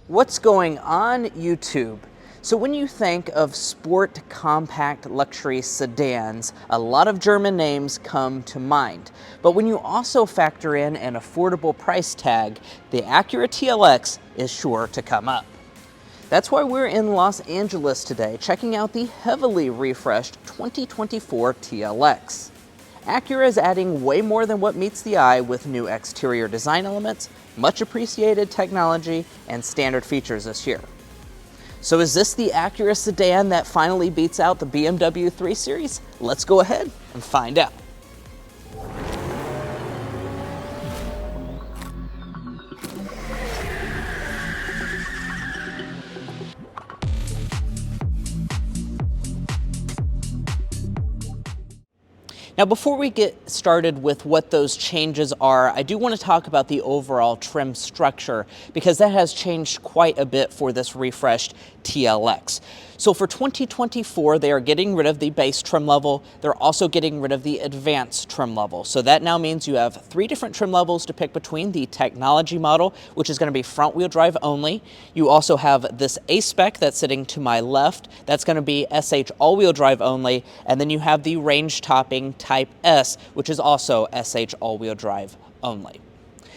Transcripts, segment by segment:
What's going on, YouTube? So when you think of sport compact luxury sedans, a lot of German names come to mind. But when you also factor in an affordable price tag, the Acura TLX is sure to come up. That's why we're in Los Angeles today, checking out the heavily refreshed 2024 TLX. Acura is adding way more than what meets the eye with new exterior design elements, much appreciated technology, and standard features this year. So is this the Acura sedan that finally beats out the BMW 3 Series? Let's go ahead and find out. Now, before we get started with what those changes are, I do want to talk about the overall trim structure because that has changed quite a bit for this refreshed TLX. So for 2024, they are getting rid of the base trim level. They're also getting rid of the advanced trim level. So that now means you have 3 different trim levels to pick between: the technology model, which is going to be front wheel drive only. You also have this A-spec that's sitting to my left. That's going to be SH all-wheel drive only. And then you have the range topping Type S, which is also SH all-wheel drive only.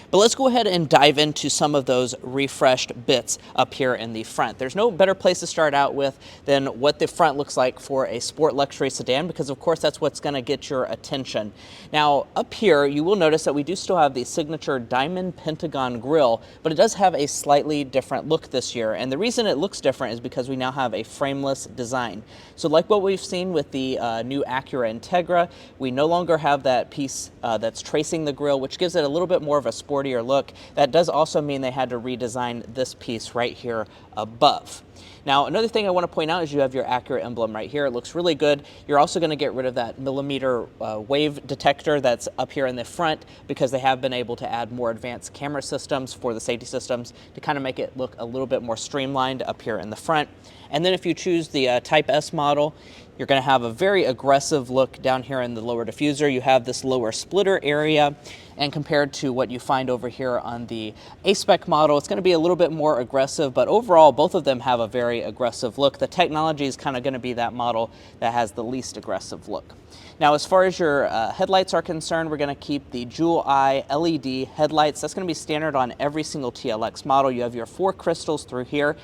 But let's go ahead and dive into some of those refreshed bits up here in the front. There's no better place to start out with than what the front looks like for a sport luxury sedan, because of course that's what's going to get your attention. Now up here you will notice that we do still have the signature diamond pentagon grille, but it does have a slightly different look this year. And the reason it looks different is because we now have a frameless design. So like what we've seen with the new Acura Integra, we no longer have that piece that's tracing the grille, which gives it a little bit more of a sportier look. That does also mean they had to redesign this piece right here above. Now, another thing I want to point out is you have your Acura emblem right here. It looks really good. You're also going to get rid of that millimeter wave detector that's up here in the front, because they have been able to add more advanced camera systems for the safety systems to kind of make it look a little bit more streamlined up here in the front. And then if you choose the Type S model, you're going to have a very aggressive look down here in the lower diffuser. You have this lower splitter area, and compared to what you find over here on the A-spec model, it's going to be a little bit more aggressive, but overall both of them have a very aggressive look. The technology is kind of going to be that model that has the least aggressive look. Now, as far as your headlights are concerned, we're going to keep the dual eye LED headlights. That's going to be standard on every single TLX model. You have your 4 crystals through here.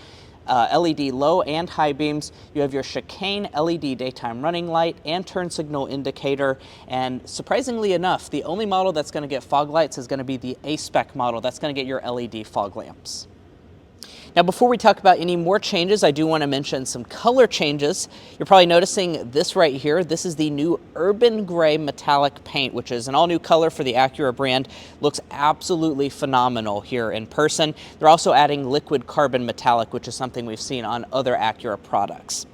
LED low and high beams. You have your chicane LED daytime running light and turn signal indicator. And surprisingly enough, the only model that's going to get fog lights is going to be the A-spec model. That's going to get your LED fog lamps. Now, before we talk about any more changes, I do want to mention some color changes. You're probably noticing this right here. This is the new Urban Gray Metallic paint, which is an all-new color for the Acura brand. Looks absolutely phenomenal here in person. They're also adding liquid carbon metallic, which is something we've seen on other Acura products.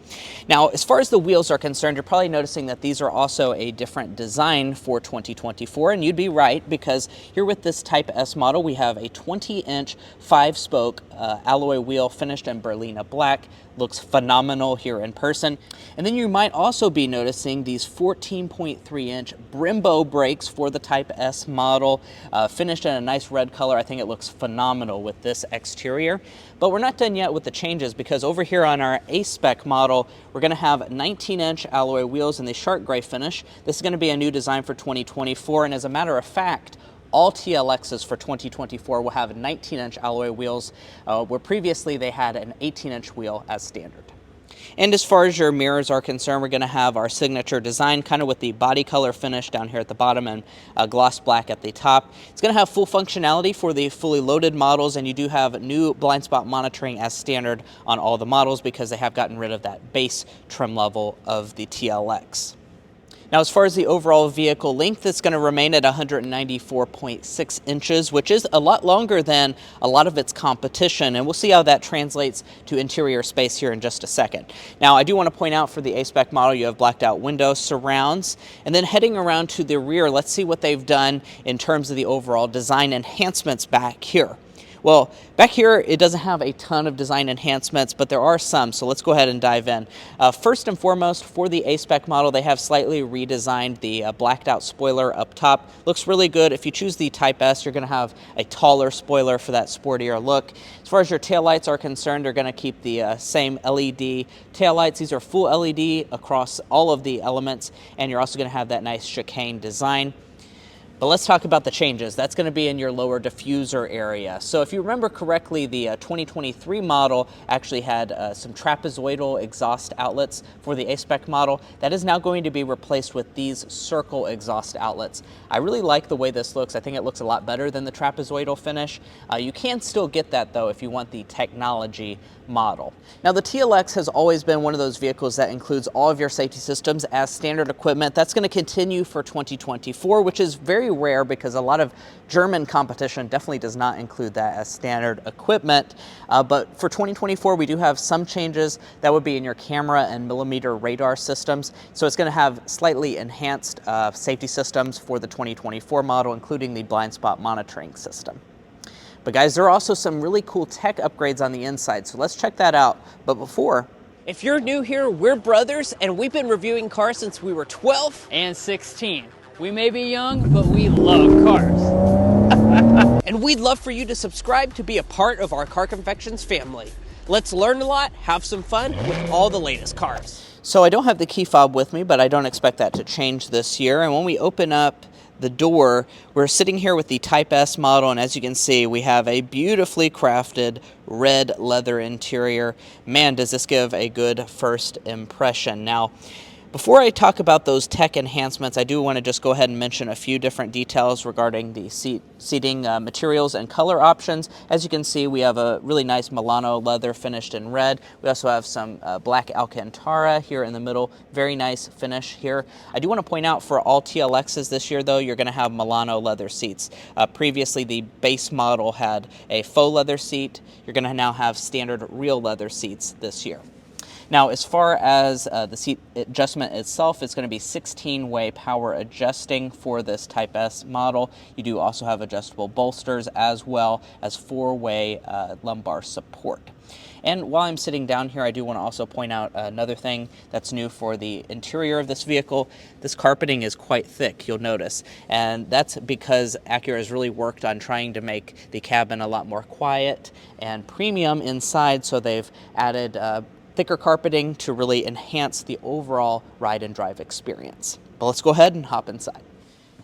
Now, as far as the wheels are concerned, you're probably noticing that these are also a different design for 2024, and you'd be right, because here with this Type S model, we have a 20-inch 5-spoke alloy wheel finished in Berlina black. Looks phenomenal here in person. And then you might also be noticing these 14.3-inch Brembo brakes for the Type S model, finished in a nice red color. I think it looks phenomenal with this exterior. But we're not done yet with the changes, because over here on our A-spec model, we're going to have 19-inch alloy wheels in the shark gray finish. This is going to be a new design for 2024, and as a matter of fact, all TLXs for 2024 will have 19-inch alloy wheels, where previously they had an 18-inch wheel as standard. And as far as your mirrors are concerned, we're going to have our signature design, kind of with the body color finish down here at the bottom and gloss black at the top. It's going to have full functionality for the fully loaded models, and you do have new blind spot monitoring as standard on all the models, because they have gotten rid of that base trim level of the TLX. Now, as far as the overall vehicle length, it's going to remain at 194.6 inches, which is a lot longer than a lot of its competition, and we'll see how that translates to interior space here in just a second. Now, I do want to point out for the A-spec model, you have blacked out windows, surrounds, and then heading around to the rear, let's see what they've done in terms of the overall design enhancements back here. Well, back here, it doesn't have a ton of design enhancements, but there are some, so let's go ahead and dive in. First and foremost, for the A-spec model, they have slightly redesigned the blacked out spoiler up top. Looks really good. If you choose the Type S, you're going to have a taller spoiler for that sportier look. As far as your taillights are concerned, they're going to keep the same LED taillights. These are full LED across all of the elements, and you're also going to have that nice chicane design. But let's talk about the changes. That's going to be in your lower diffuser area. So if you remember correctly, the 2023 model actually had some trapezoidal exhaust outlets for the A-spec model. That is now going to be replaced with these circle exhaust outlets. I really like the way this looks. I think it looks a lot better than the trapezoidal finish. You can still get that though if you want the technology model. Now the TLX has always been one of those vehicles that includes all of your safety systems as standard equipment. That's going to continue for 2024, which is very rare because a lot of German competition definitely does not include that as standard equipment. But for 2024, we do have some changes that would be in your camera and millimeter radar systems. So it's going to have slightly enhanced safety systems for the 2024 model, including the blind spot monitoring system. But guys, there are also some really cool tech upgrades on the inside, so let's check that out. But before, if you're new here, we're brothers, and we've been reviewing cars since we were 12 and 16. We may be young, but we love cars. And we'd love for you to subscribe to be a part of our Car Confections family. Let's learn a lot, have some fun with all the latest cars. So I don't have the key fob with me, but I don't expect that to change this year. And when we open up the door, we're sitting here with the Type S model, and as you can see, we have a beautifully crafted red leather interior. Man, does this give a good first impression. Now, before I talk about those tech enhancements, I do want to just go ahead and mention a few different details regarding the seating materials and color options. As you can see, we have a really nice Milano leather finished in red. We also have some black Alcantara here in the middle. Very nice finish here. I do want to point out for all TLXs this year, though, you're going to have Milano leather seats. Previously, the base model had a faux leather seat. You're going to now have standard real leather seats this year. Now, as far as the seat adjustment itself, it's going to be 16-way power adjusting for this Type S model. You do also have adjustable bolsters as well as 4-way lumbar support. And while I'm sitting down here, I do want to also point out another thing that's new for the interior of this vehicle. This carpeting is quite thick, you'll notice. And that's because Acura has really worked on trying to make the cabin a lot more quiet and premium inside, so they've added thicker carpeting to really enhance the overall ride and drive experience. But let's go ahead and hop inside.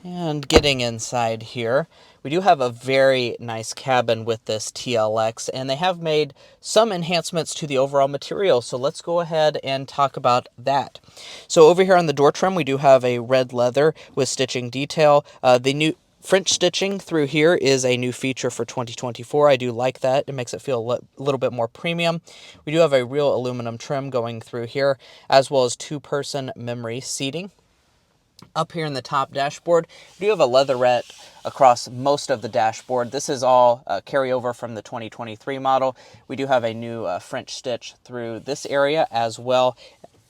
And getting inside here, we do have a very nice cabin with this TLX, and they have made some enhancements to the overall material, so let's go ahead and talk about that. So over here on the door trim, we do have a red leather with stitching detail. The new French stitching through here is a new feature for 2024. I do like that. It makes it feel a little bit more premium. We do have a real aluminum trim going through here, as well as 2-person memory seating. Up here in the top dashboard, we do have a leatherette across most of the dashboard. This is all carryover from the 2023 model. We do have a new French stitch through this area, as well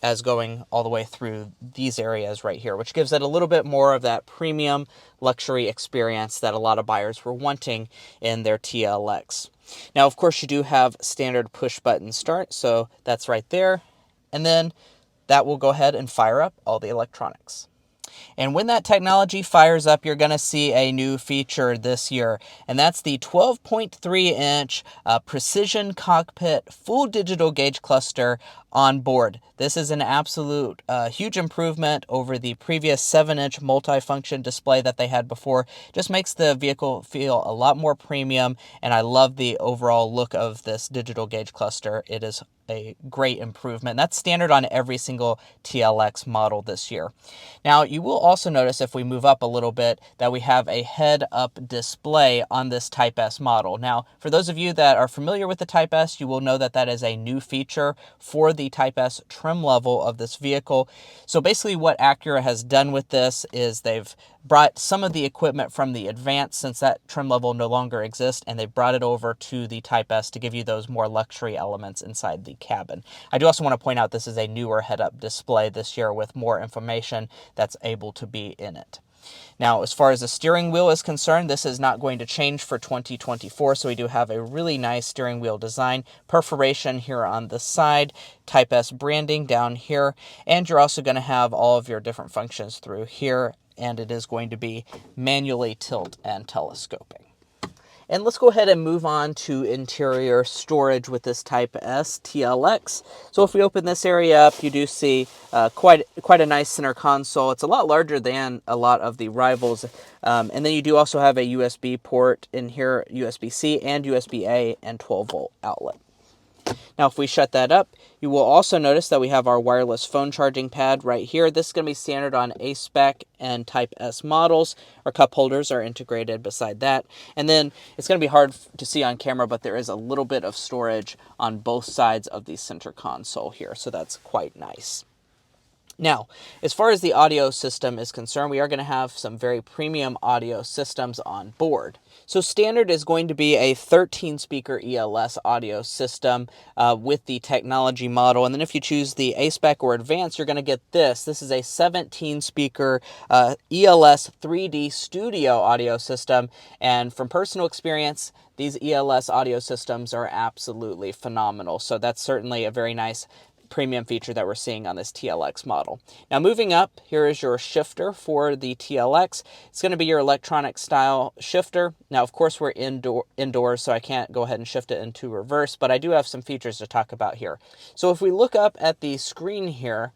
as going all the way through these areas right here, which gives it a little bit more of that premium luxury experience that a lot of buyers were wanting in their TLX. Now, of course, you do have standard push button start, so that's right there. And then that will go ahead and fire up all the electronics. And when that technology fires up, you're going to see a new feature this year, and that's the 12.3-inch precision cockpit full digital gauge cluster on board. This is an absolute huge improvement over the previous 7-inch multifunction display that they had before. Just makes the vehicle feel a lot more premium, and I love the overall look of this digital gauge cluster. It is a great improvement. That's standard on every single TLX model this year. Now, you will also notice if we move up a little bit that we have a head-up display on this Type S model. Now, for those of you that are familiar with the Type S, you will know that that is a new feature for the Type S trim level of this vehicle. So basically what Acura has done with this is they've brought some of the equipment from the Advance, since that trim level no longer exists, and they brought it over to the Type S to give you those more luxury elements inside the cabin. I do also want to point out this is a newer head-up display this year with more information that's able to be in it. Now, as far as the steering wheel is concerned, this is not going to change for 2024, so we do have a really nice steering wheel design, perforation here on the side, Type S branding down here, and you're also going to have all of your different functions through here, and it is going to be manually tilt and telescoping. And let's go ahead and move on to interior storage with this Type S TLX. So if we open this area up, you do see quite a nice center console. It's a lot larger than a lot of the rivals. And then you do also have a USB port in here, USB-C and USB-A and 12-volt outlet. Now, if we shut that up, you will also notice that we have our wireless phone charging pad right here. This is going to be standard on a-spec and Type S models. Our cup holders are integrated beside that. And then it's going to be hard to see on camera, but there is a little bit of storage on both sides of the center console here, so that's quite nice. Now, as far as the audio system is concerned, we are going to have some very premium audio systems on board. So standard is going to be a 13-speaker ELS audio system with the technology model. And then if you choose the a-spec or advanced, you're going to get this. This is a 17-speaker ELS 3D studio audio system. And from personal experience, these ELS audio systems are absolutely phenomenal. So that's certainly a very nice premium feature that we're seeing on this TLX model. Now moving up, here is your shifter for the TLX. It's going to be your electronic style shifter. Now of course we're indoors, so I can't go ahead and shift it into reverse, but I do have some features to talk about here. So if we look up at the screen here,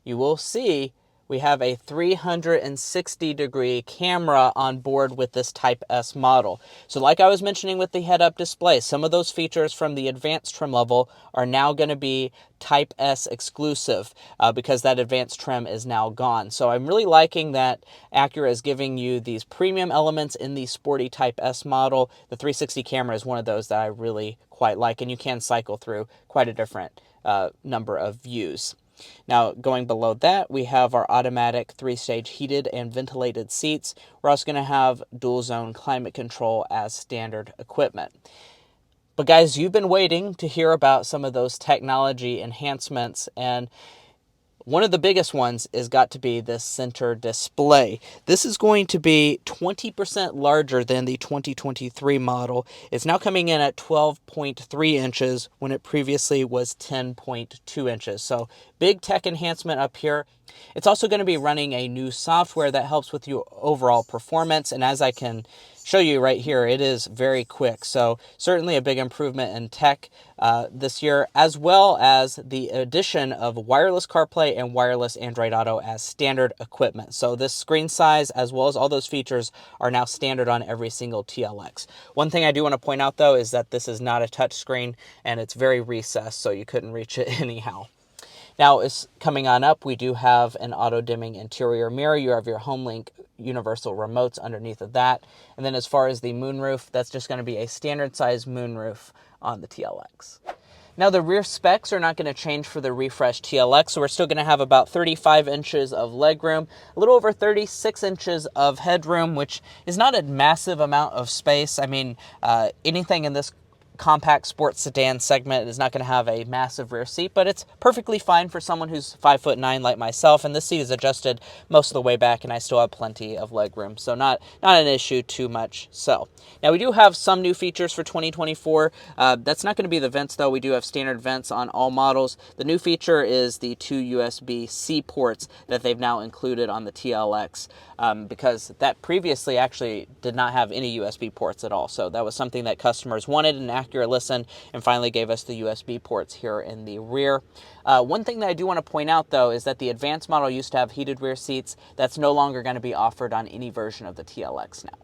you will see we have a 360-degree camera on board with this Type S model. So like I was mentioning with the head-up display, some of those features from the advanced trim level are now going to be Type S exclusive because that advanced trim is now gone. So I'm really liking that Acura is giving you these premium elements in the sporty Type S model. The 360 camera is one of those that I really quite like, and you can cycle through quite a different number of views. Now, going below that, we have our automatic 3-stage heated and ventilated seats. We're also going to have dual zone climate control as standard equipment. But guys, you've been waiting to hear about some of those technology enhancements, and one of the biggest ones is got to be this center display. This is going to be 20% larger than the 2023 model. It's now coming in at 12.3 inches when it previously was 10.2 inches. So big tech enhancement up here. It's also going to be running a new software that helps with your overall performance. And as I can show you right here, it is very quick. So certainly a big improvement in tech this year, as well as the addition of wireless CarPlay and wireless Android Auto as standard equipment. So this screen size, as well as all those features, are now standard on every single TLX. One thing I do want to point out, though, is that this is not a touch screen, and it's very recessed, so you couldn't reach it anyhow. Now, is coming on up, we do have an auto-dimming interior mirror. You have your HomeLink universal remotes underneath of that. And then as far as the moonroof, that's just going to be a standard size moonroof on the TLX. Now, the rear specs are not going to change for the refreshed TLX, so we're still going to have about 35 inches of legroom, a little over 36 inches of headroom, which is not a massive amount of space. I mean, anything in this compact sports sedan segment is not going to have a massive rear seat, but it's perfectly fine for someone who's 5'9" like myself, and this seat is adjusted most of the way back, and I still have plenty of leg room, so not an issue too much. So now we do have some new features for 2024. That's not going to be the vents, though. We do have standard vents on all models. The new feature is the 2 USB-C ports that they've now included on the TLX, because that previously actually did not have any USB ports at all. So that was something that customers wanted, and Acura listened and finally gave us the USB ports here in the rear. One thing that I do want to point out, though, is that the advanced model used to have heated rear seats. That's no longer going to be offered on any version of the TLX now.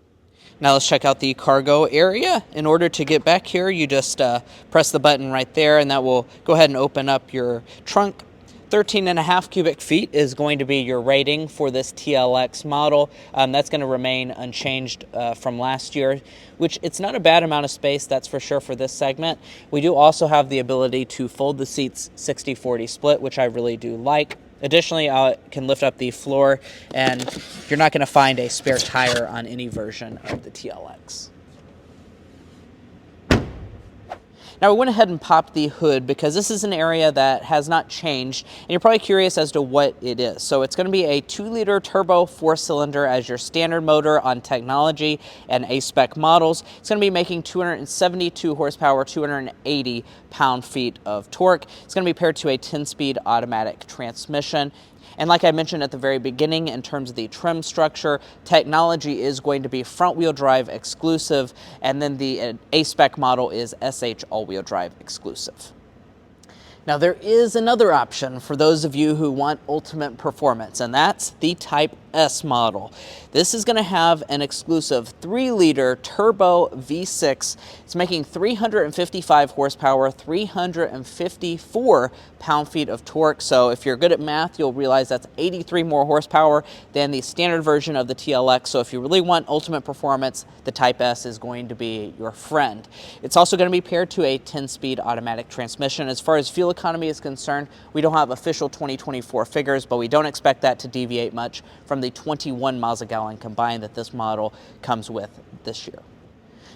Now let's check out the cargo area. In order to get back here, you just press the button right there, and that will go ahead and open up your trunk. 13.5 cubic feet is going to be your rating for this TLX model. That's going to remain unchanged from last year, which it's not a bad amount of space, that's for sure, for this segment. We do also have the ability to fold the seats 60-40 split, which I really do like. Additionally, I can lift up the floor, and you're not going to find a spare tire on any version of the TLX. Now, we went ahead and popped the hood because this is an area that has not changed, and you're probably curious as to what it is. So it's going to be a 2-liter turbo 4-cylinder as your standard motor on technology and a-spec models. It's going to be making 272 horsepower, 280 pound-feet of torque. It's going to be paired to a 10-speed automatic transmission. And like I mentioned at the very beginning, in terms of the trim structure, technology is going to be front-wheel drive exclusive, and then the a-spec model is SH all-wheel drive exclusive. Now, there is another option for those of you who want ultimate performance, and that's the Type S model. This is going to have an exclusive 3-liter turbo V6. It's making 355 horsepower, 354 pound-feet of torque. So if you're good at math, you'll realize that's 83 more horsepower than the standard version of the TLX. So if you really want ultimate performance, the Type S is going to be your friend. It's also going to be paired to a 10-speed automatic transmission. As far as fuel economy is concerned, we don't have official 2024 figures, but we don't expect that to deviate much from the 21 miles a gallon combined that this model comes with this year.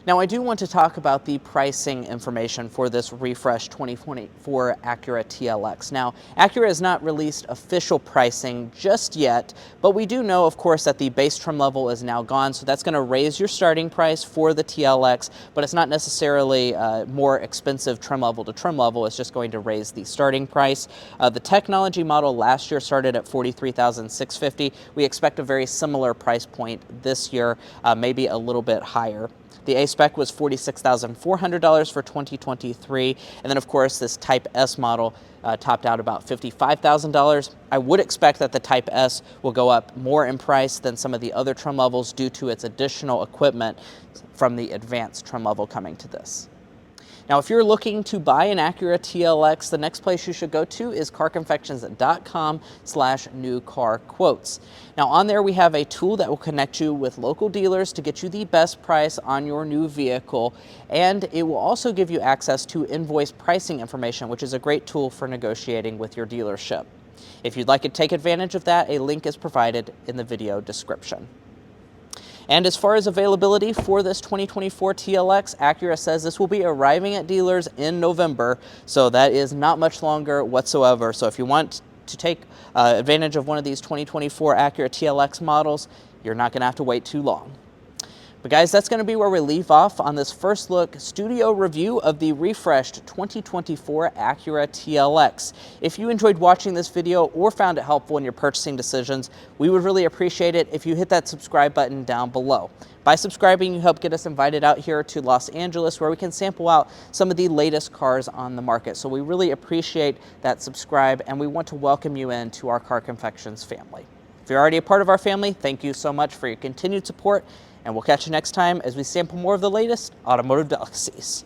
Now, I do want to talk about the pricing information for this refreshed 2024 Acura TLX. Now, Acura has not released official pricing just yet, but we do know, of course, that the base trim level is now gone, so that's going to raise your starting price for the TLX, but it's not necessarily more expensive trim level to trim level. It's just going to raise the starting price. The technology model last year started at $43,650. We expect a very similar price point this year, maybe a little bit higher. The a-spec was $46,400 for 2023, and then of course this Type S model topped out about $55,000. I would expect that the Type S will go up more in price than some of the other trim levels due to its additional equipment from the advanced trim level coming to this. Now, if you're looking to buy an Acura TLX, the next place you should go to is carconfections.com/newcarquotes. Now, on there we have a tool that will connect you with local dealers to get you the best price on your new vehicle, and it will also give you access to invoice pricing information, which is a great tool for negotiating with your dealership. If you'd like to take advantage of that, a link is provided in the video description. And as far as availability for this 2024 TLX, Acura says this will be arriving at dealers in November, so that is not much longer whatsoever. So if you want to take advantage of one of these 2024 Acura TLX models, you're not going to have to wait too long. But guys, that's going to be where we leave off on this first look studio review of the refreshed 2024 Acura TLX. If you enjoyed watching this video or found it helpful in your purchasing decisions, we would really appreciate it if you hit that subscribe button down below. By subscribing, you help get us invited out here to Los Angeles, where we can sample out some of the latest cars on the market. So we really appreciate that subscribe, and we want to welcome you into our Car Confections family. If you're already a part of our family, thank you so much for your continued support, and we'll catch you next time as we sample more of the latest automotive delicacies.